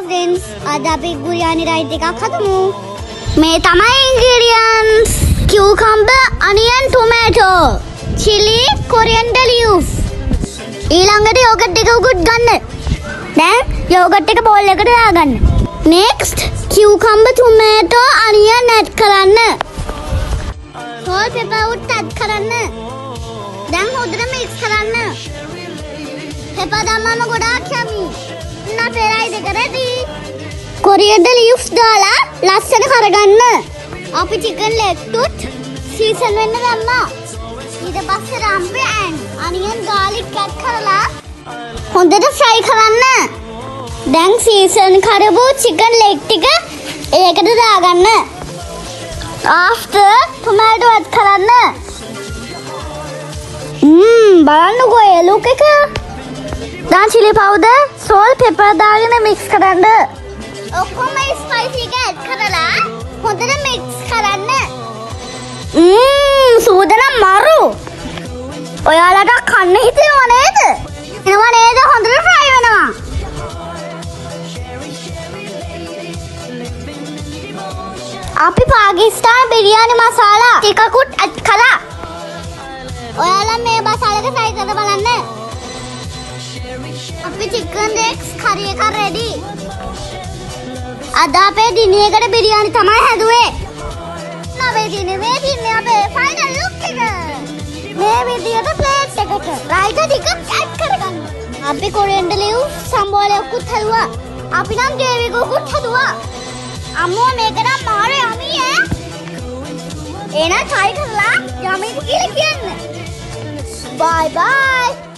friends, අද අපි biryani rice එකක් හදමු. මේ තමයි ingredients: cucumber, onion, tomato, chili, coriander leaf. ඊළඟට yogurt එක උගුත් ගන්න. දැන් yogurt එක bowl එකට දාගන්න. Next, cucumber, tomato, onion add කරන්න. Salt, pepper උත් add කරන්න. දැන් හොඳට mix කරන්න. pepper දැම්මම ගොඩාක් yummy. අපේ rice එක ready. coriander leaves දාලා ලස්සන කරගන්න. අපි chicken leg උත් season වෙන්න දැම්මා. ඊට පස්සේ rampe and onion garlic add කරලා හොඳට fry කරන්න. දැන් season කරපු chicken leg ටික ඒකට දාගන්න. after tomato add කරන්න. බලන්නකෝ ඒ look එක. දැන් chili powder, salt, pepper දාගෙන mix කරන්න. ඔක්කොම spicy එක add කරලා හොඳට mix කරන්න. සූදානම් මරු. ඔයාලට කන්න හිතෙනව නේද? එනවා නේද? හොඳට fry වෙනවා. අපි පාකිස්තාන බිරියානි මසාලා ටිකකුත් add කළා. ඔයාලා මේ මසාලා එක try කරලා බලන්න. අපි chicken legs curry එක ready. අද අපේ දිනයකට බිරියානි තමයි හැදුවේ. අපේ දිනේ අපේ final look එක. මේ විදියට plate එකට rice ටික add කරගන්න. අපි coriander leaf සම්බෝලයක්කුත් හැදුවා. අපි නම් gravy එකකුත් හැදුවා. අම්මෝ මේක නම් මාර yummy ඈ. එහෙනම් try කරලා yummy කියලා කියන්න. Bye bye.